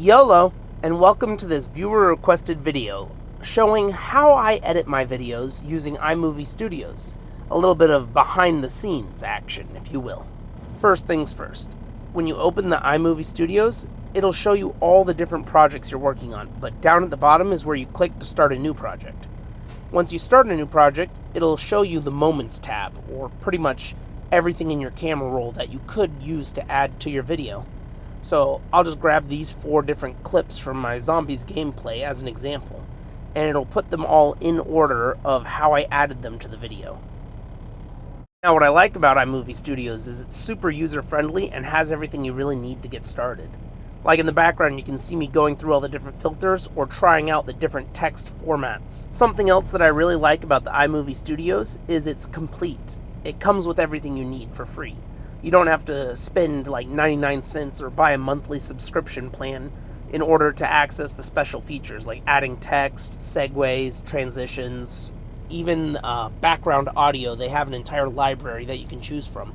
YOLO, and welcome to this viewer-requested video showing how I edit my videos using iMovie Studios. A little bit of behind-the-scenes action, if you will. First things first, when you open the iMovie Studios, it'll show you all the different projects you're working on, but down at the bottom is where you click to start a new project. Once you start a new project, it'll show you the Moments tab, or pretty much everything in your camera roll that you could use to add to your video. So I'll just grab these 4 different clips from my zombies gameplay as an example, and it'll put them all in order of how I added them to the video. Now what I like about iMovie Studios is it's super user-friendly and has everything you really need to get started. Like in the background, you can see me going through all the different filters or trying out the different text formats. Something else that I really like about the iMovie Studios is it's complete. It comes with everything you need for free. You don't have to spend like 99 cents or buy a monthly subscription plan in order to access the special features like adding text, segues, transitions, even background audio. They have an entire library that you can choose from.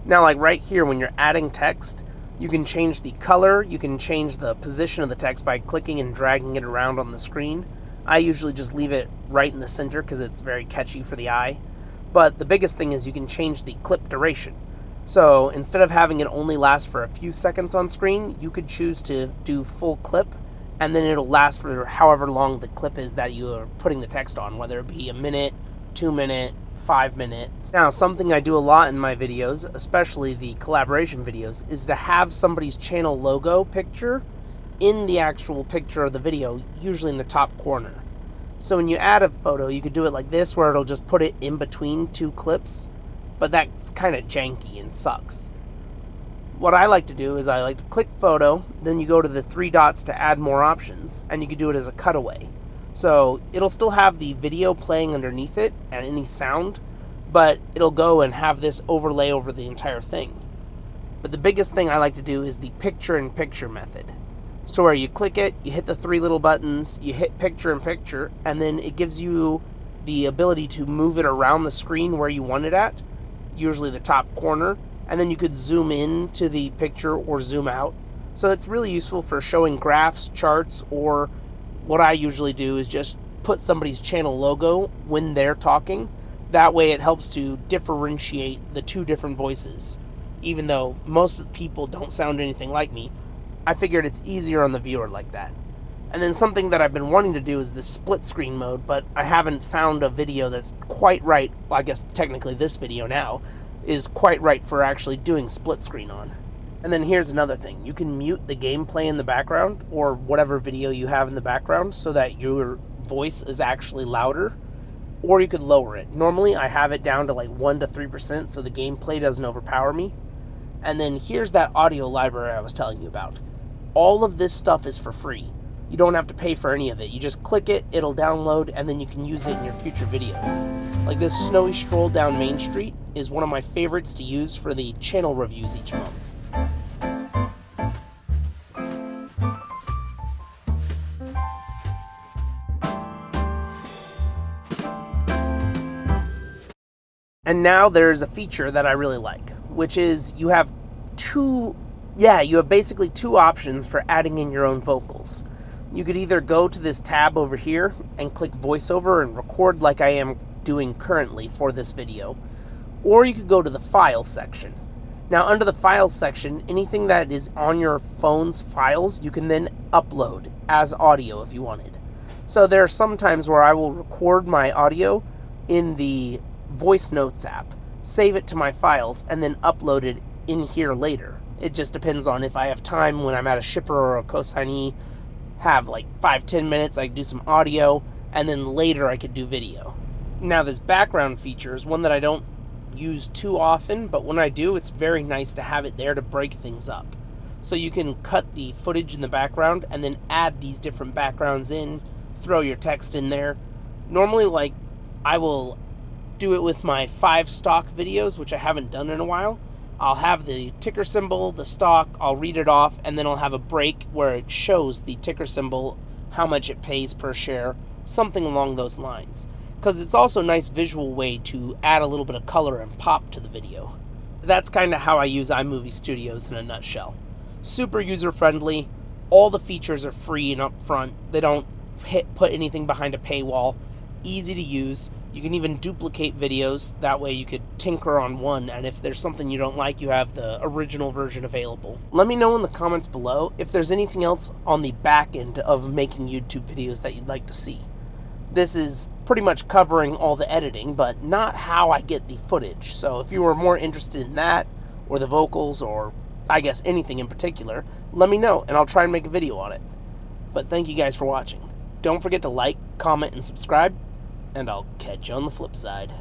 Now, like right here, when you're adding text, you can change the color, you can change the position of the text by clicking and dragging it around on the screen. I usually just leave it right in the center because it's very catchy for the eye. But the biggest thing is you can change the clip duration. So instead of having it only last for a few seconds on screen, you could choose to do full clip, and then it'll last for however long the clip is that you are putting the text on, whether it be a minute, 2 minute, 5 minute. Now, something I do a lot in my videos, especially the collaboration videos, is to have somebody's channel logo picture in the actual picture of the video, usually in the top corner. So when you add a photo, you could do it like this, where it'll just put it in between 2 clips, but that's kind of janky and sucks. What I like to do is I like to click photo, then you go to the 3 dots to add more options, and you can do it as a cutaway. So it'll still have the video playing underneath it and any sound, but it'll go and have this overlay over the entire thing. But the biggest thing I like to do is the picture-in-picture method. So where you click it, you hit the 3 little buttons, you hit picture-in-picture, and then it gives you the ability to move it around the screen where you want it at, usually the top corner, and then you could zoom in to the picture or zoom out. So it's really useful for showing graphs, charts, or what I usually do is just put somebody's channel logo when they're talking. That way it helps to differentiate the 2 different voices. Even though most of the people don't sound anything like me, I figured it's easier on the viewer like that. And then something that I've been wanting to do is the split screen mode, but I haven't found a video that's quite right. Well, I guess technically this video now is quite right for actually doing split screen on. And then here's another thing. You can mute the gameplay in the background or whatever video you have in the background so that your voice is actually louder, or you could lower it. Normally I have it down to like 1 to 3% so the gameplay doesn't overpower me. And then here's that audio library I was telling you about. All of this stuff is for free. You don't have to pay for any of it. You just click it, it'll download, and then you can use it in your future videos. Like this snowy stroll down Main Street is one of my favorites to use for the channel reviews each month. And now there's a feature that I really like, which is you have basically 2 options for adding in your own vocals. You could either go to this tab over here and click voiceover and record like I am doing currently for this video, or you could go to the files section. Now under the files section, anything that is on your phone's files, you can then upload as audio if you wanted. So there are some times where I will record my audio in the Voice Notes app, save it to my files, and then upload it in here later. It just depends on if I have time when I'm at a shipper or a consignee, have like 5-10 minutes, I could do some audio, and then later I could do video. Now this background feature is one that I don't use too often, but when I do, it's very nice to have it there to break things up. So you can cut the footage in the background and then add these different backgrounds in, throw your text in there. Normally, like, I will do it with my 5 stock videos, which I haven't done in a while. I'll have the ticker symbol, the stock, I'll read it off, and then I'll have a break where it shows the ticker symbol, how much it pays per share, something along those lines. Because it's also a nice visual way to add a little bit of color and pop to the video. That's kind of how I use iMovie Studios in a nutshell. Super user-friendly, All the features are free and upfront. They don't put anything behind a paywall. Easy to use. You can even duplicate videos. That way you could tinker on one, and if there's something you don't like, you have the original version available. Let me know in the comments below if there's anything else on the back end of making YouTube videos that you'd like to see. This is pretty much covering all the editing, but not how I get the footage. So if you were more interested in that, or the vocals, or I guess anything in particular, let me know, and I'll try and make a video on it. But thank you guys for watching. Don't forget to like, comment, and subscribe, and I'll catch you on the flip side.